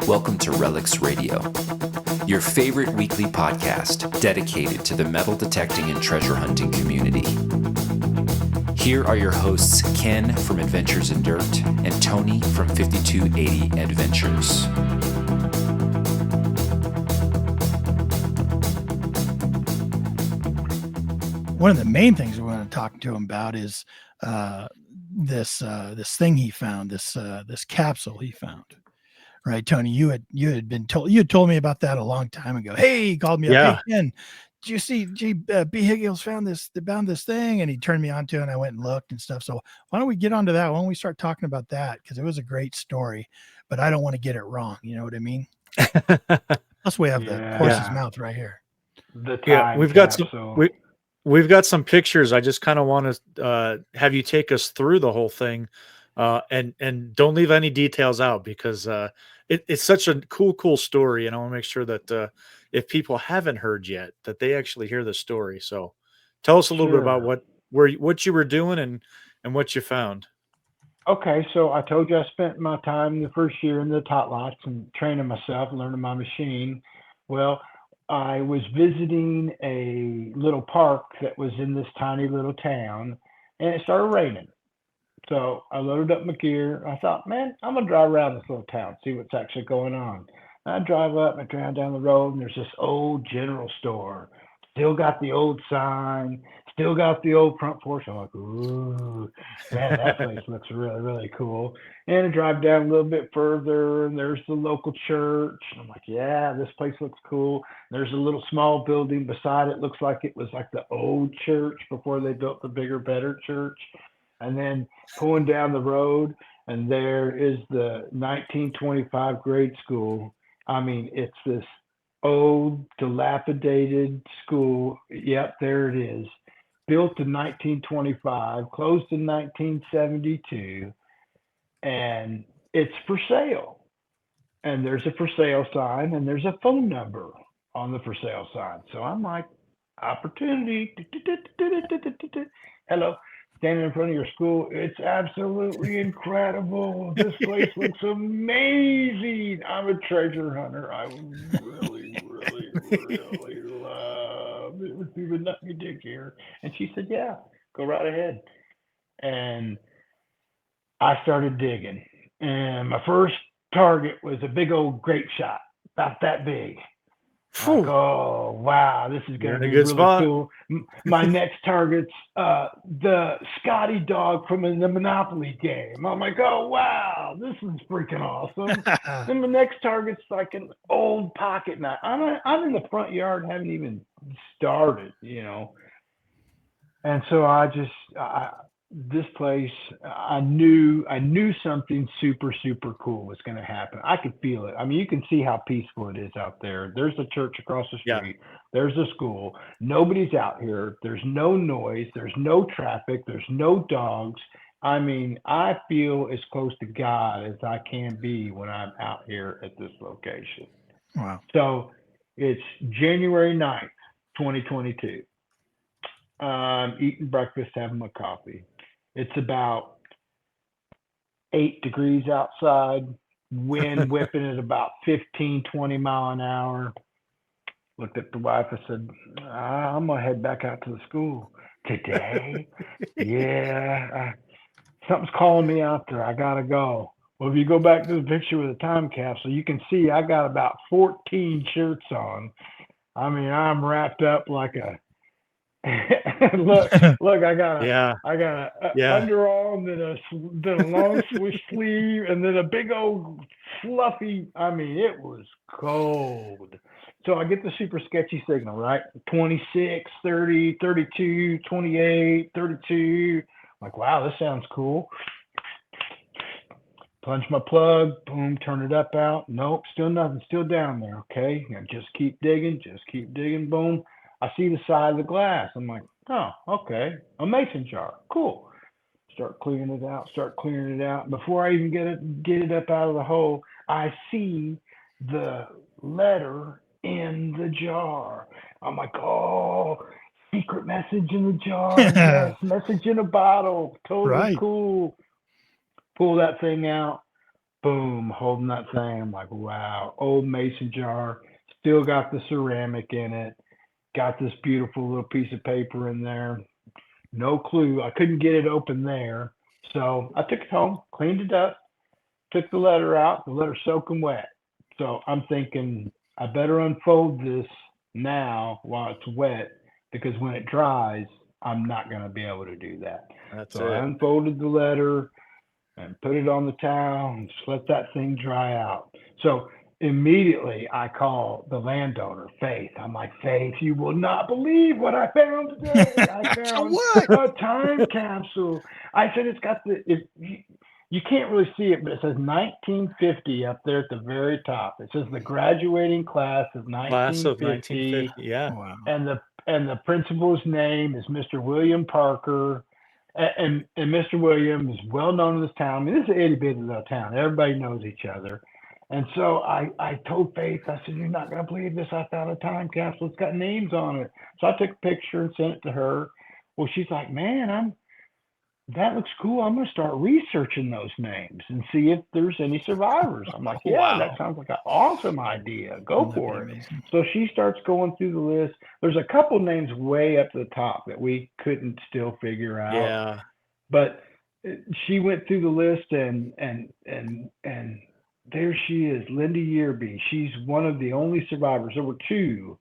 Welcome to Relics Radio, your favorite weekly podcast dedicated to the metal detecting and treasure hunting community. Here are your hosts, Ken from Adventures in Dirt and Tony from 5280 Adventures. One of the main things we want to talk to him about is this thing he found, this capsule he found. Right, Tony, you had told me about that a long time ago. Hey, he called me up. Hey, Ken, did you see BHiggles found this thing? And he turned me on to it, and I went and looked and stuff. So why don't we get onto that? Why don't we start talking about that? Because it was a great story, but I don't want to get it wrong. You know what I mean? Plus, we have the horse's mouth right here. We've got some pictures. I just kind of want to have you take us through the whole thing, and don't leave any details out because it's such a cool story, and I want to make sure that if people haven't heard yet, that they actually hear the story. So, tell us a little bit about what you were doing and what you found. Okay, so I told you I spent my time the first year in the tot lots and training myself, learning my machine. Well, I was visiting a little park that was in this tiny little town, and it started raining. So I loaded up my gear. I thought, man, I'm going to drive around this little town, see what's actually going on. I drive up, I drive down the road, and there's this old general store. Still got the old sign, still got the old front porch. I'm like, ooh, man, that place looks really, really cool. And I drive down a little bit further, and there's the local church. And I'm like, yeah, this place looks cool. There's a little small building beside it. Looks like it was like the old church before they built the bigger, better church. And then pulling down the road, and there is the 1925 grade school. I mean, it's this old, dilapidated school. Yep, there it is. Built in 1925, closed in 1972, and it's for sale. And there's a for sale sign, and there's a phone number on the for sale sign. So I'm like, opportunity. Hello. Standing in front of your school, it's absolutely incredible. This place looks amazing. I'm a treasure hunter. I really, really, really love it. Would even let me dig here. And she said, yeah, go right ahead. And I started digging. And my first target was a big old grape shot, about that big. Like, oh, wow, this is going to be really cool. My next target's the Scotty dog from the Monopoly game. I'm like, oh, wow, this is freaking awesome. Then the next target's like an old pocket knife. I'm in the front yard, haven't even started, you know. And so this place, I knew something super, super cool was going to happen. I could feel it. I mean, you can see how peaceful it is out there. There's a church across the street. Yeah. There's a school. Nobody's out here. There's no noise. There's no traffic. There's no dogs. I mean, I feel as close to God as I can be when I'm out here at this location. Wow. So it's January 9th, 2022. I'm eating breakfast, having my coffee. It's about 8 degrees outside, wind whipping at about 15, 20 mile an hour. Looked at the wife. I said, I'm going to head back out to the school today. Yeah, something's calling me out there. I got to go. Well, if you go back to the picture with the time capsule, you can see I got about 14 shirts on. I mean, I'm wrapped up like a look, I got a underarm, then a long swish sleeve, and then a big old fluffy. I mean, it was cold. So I get the super sketchy signal, right? 26, 30, 32, 28, 32. I'm like, wow, this sounds cool. Punch my plug, boom, turn it up out. Nope, still nothing, still down there. Okay, and just keep digging, boom. I see the side of the glass. I'm like, oh, okay, a mason jar, cool. Start clearing it out. Before I even get it up out of the hole, I see the letter in the jar. I'm like, oh, secret message in the jar. Yes, message in a bottle. Totally right. Cool. Pull that thing out, boom, holding that thing. I'm like, wow, old mason jar, still got the ceramic in it, got this beautiful little piece of paper in there. No clue. I couldn't get it open there. So I took it home, cleaned it up, took the letter out, the letter soaking wet. So I'm thinking I better unfold this now while it's wet, because when it dries, I'm not going to be able to do that. That's So it. I unfolded the letter and put it on the towel and just let that thing dry out. So immediately I call the landowner, Faith. I'm like, Faith, you will not believe what I found today. I found What? a time capsule. I said, it's got you can't really see it, but it says 1950 up there at the very top. It says the graduating class of Class of 1950. 1950. Yeah. Wow. And the principal's name is Mr. William Parker. And Mr. William is well known in this town. I mean, this is an itty bitty little town. Everybody knows each other. And so I told Faith, I said, you're not going to believe this. I found a time capsule. It's got names on it. So I took a picture and sent it to her. Well, she's like, man, that looks cool. I'm going to start researching those names and see if there's any survivors. I'm like, yeah, Wow. that sounds like an awesome idea. Go That'd be for it. amazing. So she starts going through the list. There's a couple names way up to the top that we couldn't still figure out. Yeah. But she went through the list, and there she is, Linda Yearby. She's one of the only survivors. There were two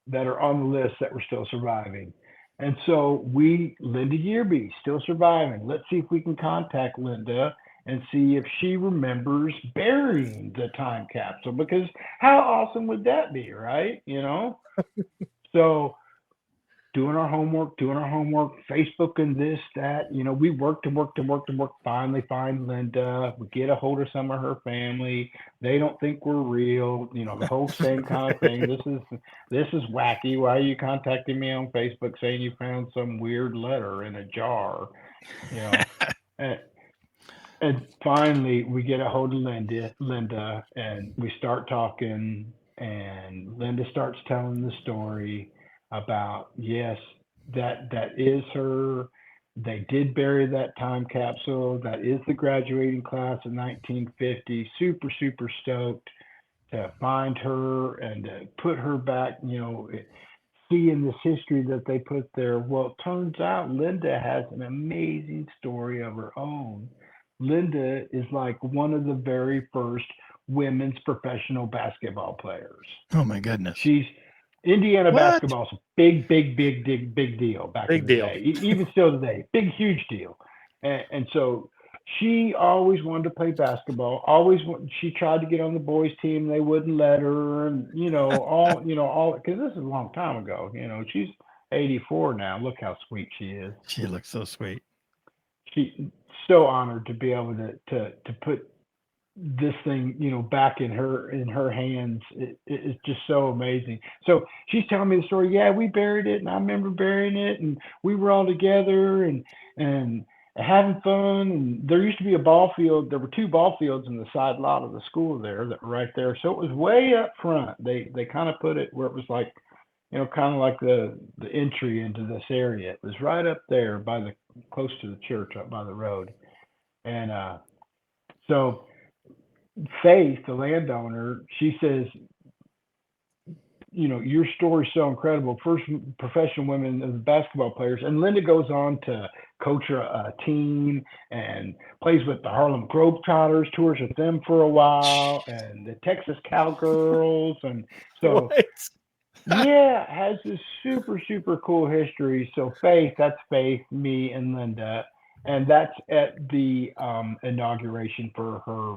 that are on the list that were still surviving. And so Linda Yearby, still surviving. Let's see if we can contact Linda and see if she remembers burying the time capsule, because how awesome would that be, right? So doing our homework, Facebooking this, that, we worked, finally find Linda. We get a hold of some of her family. They don't think we're real, the whole same kind of thing. This is wacky. Why are you contacting me on Facebook saying you found some weird letter in a jar? And finally we get a hold of Linda, and we start talking, and Linda starts telling the story about, yes, that is her. They did bury that time capsule. That is the graduating class of 1950. Super, super stoked to find her and to put her back, seeing this history that they put there. Well, it turns out Linda has an amazing story of her own. Linda is like one of the very first women's professional basketball players. Oh my goodness. She's Indiana What? basketball's a big deal back in the day. Even still today, big, huge deal. And so she always wanted to play basketball. She tried to get on the boys' team. They wouldn't let her, and all because this is a long time ago. She's 84 now. Look how sweet she is. She looks so sweet. She's so honored to be able to put this thing, back in her hands. It's just so amazing. So she's telling me the story. Yeah, we buried it, and I remember burying it, and we were all together and having fun. And there used to be a ball field. There were two ball fields in the side lot of the school there that were right there. So it was way up front. They kind of put it where it was like, kind of like the entry into this area. It was right up there close to the church, up by the road. And so Faith, the landowner, she says, your story's so incredible. First professional women as basketball players. And Linda goes on to coach a team and plays with the Harlem Globetrotters, tours with them for a while, and the Texas Cowgirls. And so, yeah, has this super, super cool history. So Faith, that's Faith, me, and Linda. And that's at the inauguration for her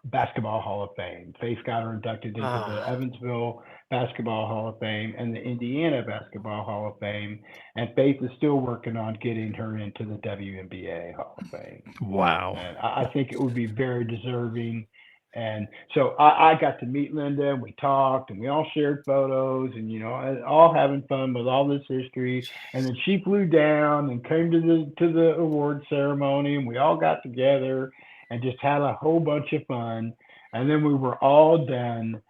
Basketball Hall of Fame. Faith got her inducted into the Evansville Basketball Hall of Fame and the Indiana Basketball Hall of Fame. And Faith is still working on getting her into the WNBA Hall of Fame. Wow. And I think it would be very deserving. And so I got to meet Linda, and we talked, and we all shared photos, and all having fun with all this history. And then she flew down and came to the award ceremony, and we all got together and just had a whole bunch of fun. And then we were all done.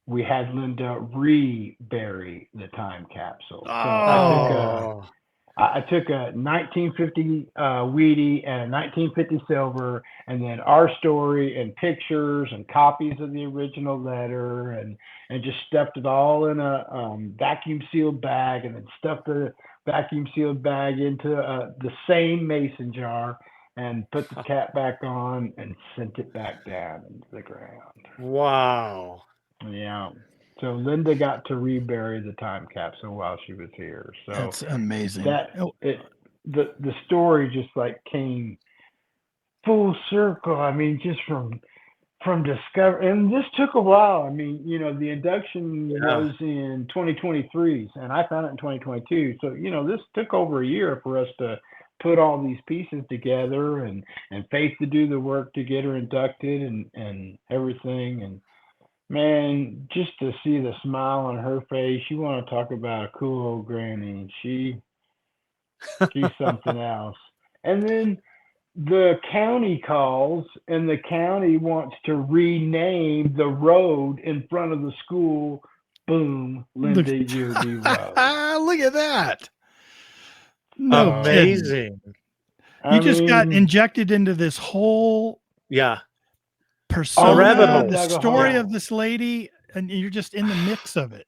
We had Linda re-bury the time capsule. So I took a 1950 Wheatie and a 1950 silver, and then our story and pictures and copies of the original letter, and just stuffed it all in a vacuum sealed bag, and then stuffed the vacuum sealed bag into the same mason jar, and put the cap back on and sent it back down into the ground. Wow. Yeah. So Linda got to rebury the time capsule while she was here. So That's amazing. The story just like came full circle. I mean, just from discovery, and this took a while. I mean, the induction was in 2023, and I found it in 2022. So this took over a year for us to put all these pieces together, and Faith to do the work to get her inducted and everything. And man, just to see the smile on her face, you want to talk about a cool old granny. She's something else. And then the county calls, and the county wants to rename the road in front of the school. Boom, Linda Udy Road. Look at that. No, amazing. You just got injected into this whole persona, the story of this lady, and you're just in the mix of it.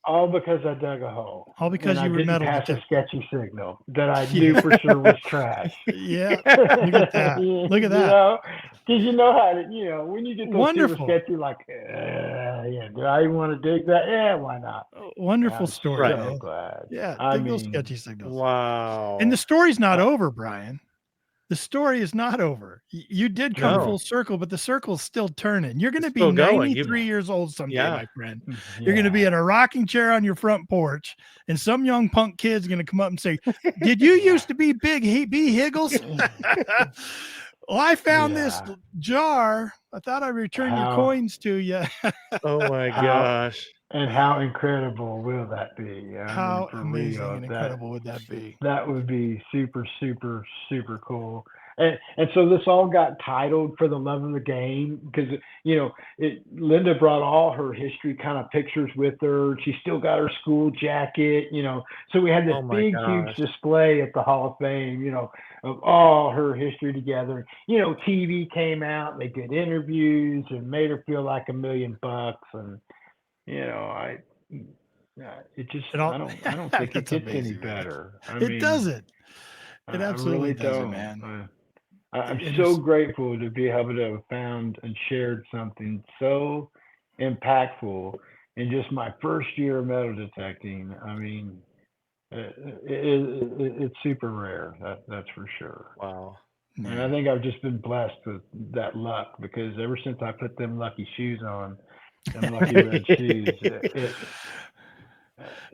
All because I dug a hole. All because you were metal pass detecting. a sketchy signal that I knew for sure was trash. Yeah, look at that. Look at that. Because you know how to, when you get those super sketchy, like, do I even want to dig that? Yeah, why not? Wonderful story. So glad. Yeah, dig those sketchy signals. Wow. And the story's not over, Brian. The story is not over. You did come full circle, but the circle's still turning. You're going to be 93 years old someday, my friend. You're going to be in a rocking chair on your front porch, and some young punk kid's going to come up and say, "Did you used to be BHiggles? Well, I found this jar. I thought I'd return your coins to you." Oh my gosh. And how incredible will that be? How amazing and incredible would that be? That would be super, super, super cool. And so this all got titled For the Love of the Game because, Linda brought all her history kind of pictures with her. She still got her school jacket, So we had this huge display at the Hall of Fame, of all her history together. TV came out, and they did interviews and made her feel like $1 million. And I don't think it gets any better. It doesn't. It absolutely doesn't, man. I'm so grateful to be able to have found and shared something so impactful in just my first year of metal detecting. I mean, it's super rare. That's for sure. Wow. And I think I've just been blessed with that luck because ever since I put them lucky shoes on, them lucky red shoes,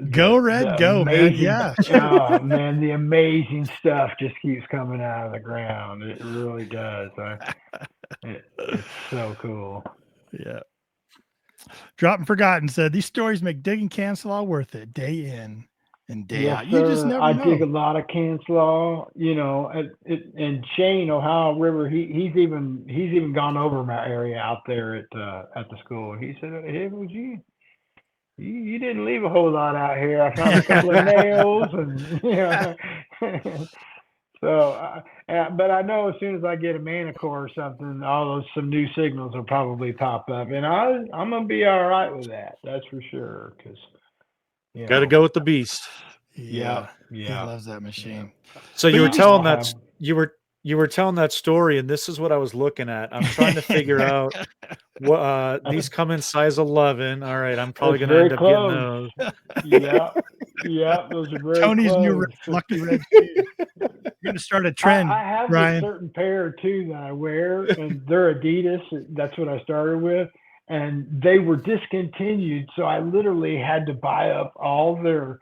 go red, go, man. Yeah. Oh man, the amazing stuff just keeps coming out of the ground. It really does. It's so cool. Yeah. Dropping Forgotten said these stories make digging Canslaw worth it day in and day out. You just never know. I dig a lot of Canslaw, and Shane, Ohio River, he's even gone over my area out there at the school. He said, "Hey, would you didn't leave a whole lot out here. I found a couple of nails and so, but I know as soon as I get a Manicore or something, some new signals will probably pop up, and I'm gonna be all right with that. That's for sure. Because got to go with the beast. Yeah. He loves that machine. So you were telling that you were telling that story, and this is what I was looking at. I'm trying to figure out what these come in size 11. All right, I'm probably going to end up getting those. Yeah, those are very Tony's close. new lucky red shoes. You're going to start a trend. I have Brian. a certain pair too that I wear, and they're Adidas. That's what I started with, and they were discontinued, so I literally had to buy up all the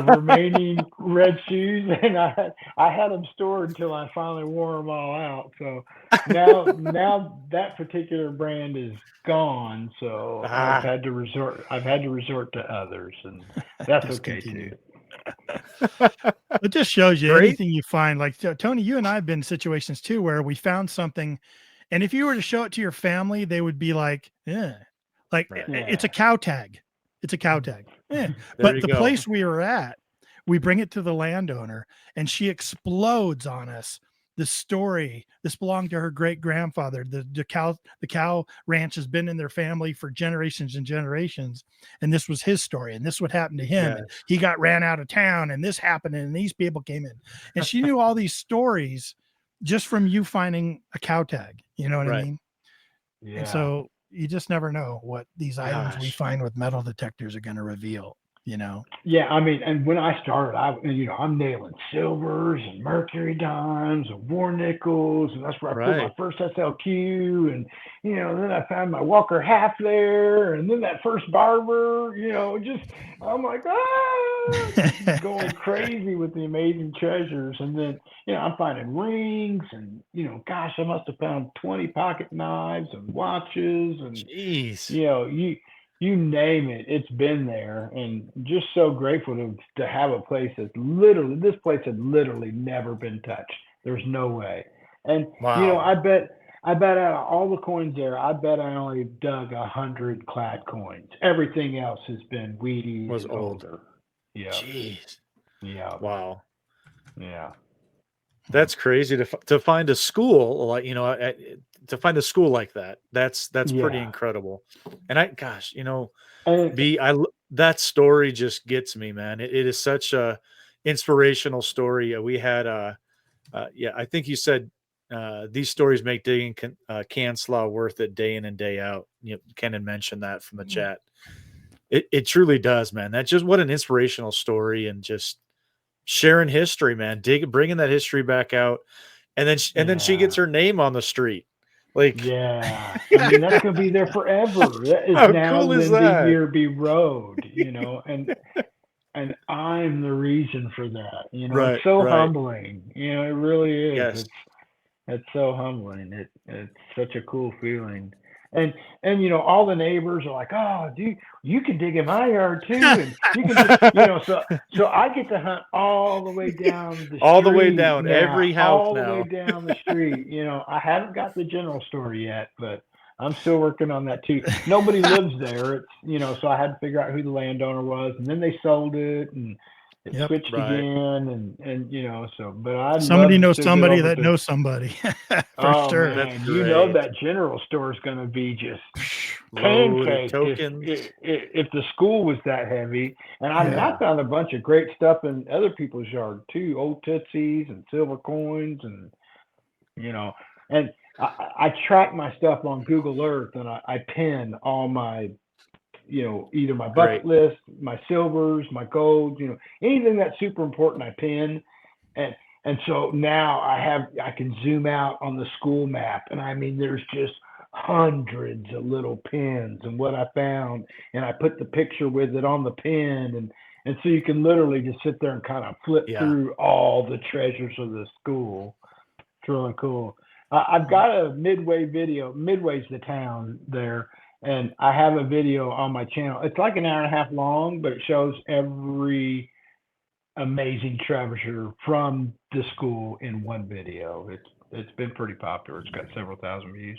remaining red shoes, and I had them stored until I finally wore them all out. So now that particular brand is gone. So I've had to resort to others, and that's okay too. It just shows you anything you find. Like Tony, you and I have been in situations too where we found something, and if you were to show it to your family, they would be like, it's a cow tag. It's a cow tag. Yeah. But the place we were at, we bring it to the landowner, and she explodes on us this story. This belonged to her great grandfather. The cow ranch has been in their family for generations and generations, and this was his story, and this would happen to him. Yes. And he got ran out of town, and this happened, and these people came in, and she knew all these stories just from you finding a cow tag. You know what I Right. mean? Yeah. And so you just never know what these items we Gosh. find with metal detectors are going to reveal. Yeah, I mean, and when I started, I'm nailing silvers and mercury dimes and war nickels, and that's where I put my Right. first SLQ, and then I found my Walker half there, and then that first barber, I'm like, just going crazy with the amazing treasures, and then I'm finding rings, and gosh, I must have found 20 pocket knives and watches, and Jeez. you name it, it's been there, and just so grateful to have a place this place had literally never been touched. There's no way. And Wow. I bet out of all the coins there, I bet I only dug 100 clad coins. Everything else has been weedy Was and old. older. Yeah. Jeez. Yeah. Wow. Yeah. That's crazy to find a school like to find a school like that. That's pretty Yeah. incredible. And And that story just gets me, man. It is such a inspirational story. We had I think you said these stories make digging can slaw worth it day in and day out. Kenan mentioned that from the chat. It truly does, man. That's just what an inspirational story, and just sharing history, man. Bringing that history back out, and then she gets her name on the street. Like, yeah, I mean, that's going to be there forever. That is how now cool is Linda that? Yearby Road, and I'm the reason for that. Right, It's so right. humbling. It really is. Yes. It's so humbling. It's such a cool feeling. And all the neighbors are like, oh, dude, you can dig in my yard too, and you can so I get to hunt all the way down the street, all the way down now, every house all now. the way down the street. I haven't got the general store yet, but I'm still working on that too. Nobody lives there. It's so I had to figure out who the landowner was, and then they sold it, and it switched Right. again, and but I somebody knows somebody that knows somebody for sure. Man, That's that general store is going to be just loaded pancaked tokens. if the school was that heavy. And I found a bunch of great stuff in other people's yard too, old Tootsies and silver coins, and and I track my stuff on Google Earth, and I pin all my either my bucket list, my silvers, my golds, anything that's super important, I pin. And so now I can zoom out on the school map, and I mean, there's just hundreds of little pins and what I found, and I put the picture with it on the pin, and so you can literally just sit there and kind of flip through all the treasures of the school. It's really cool. I've got a Midway video. Midway's the town there. And I have a video on my channel. It's like an hour and a half long, but it shows every amazing treasure from the school in one video. It's been pretty popular. It's got several thousand views.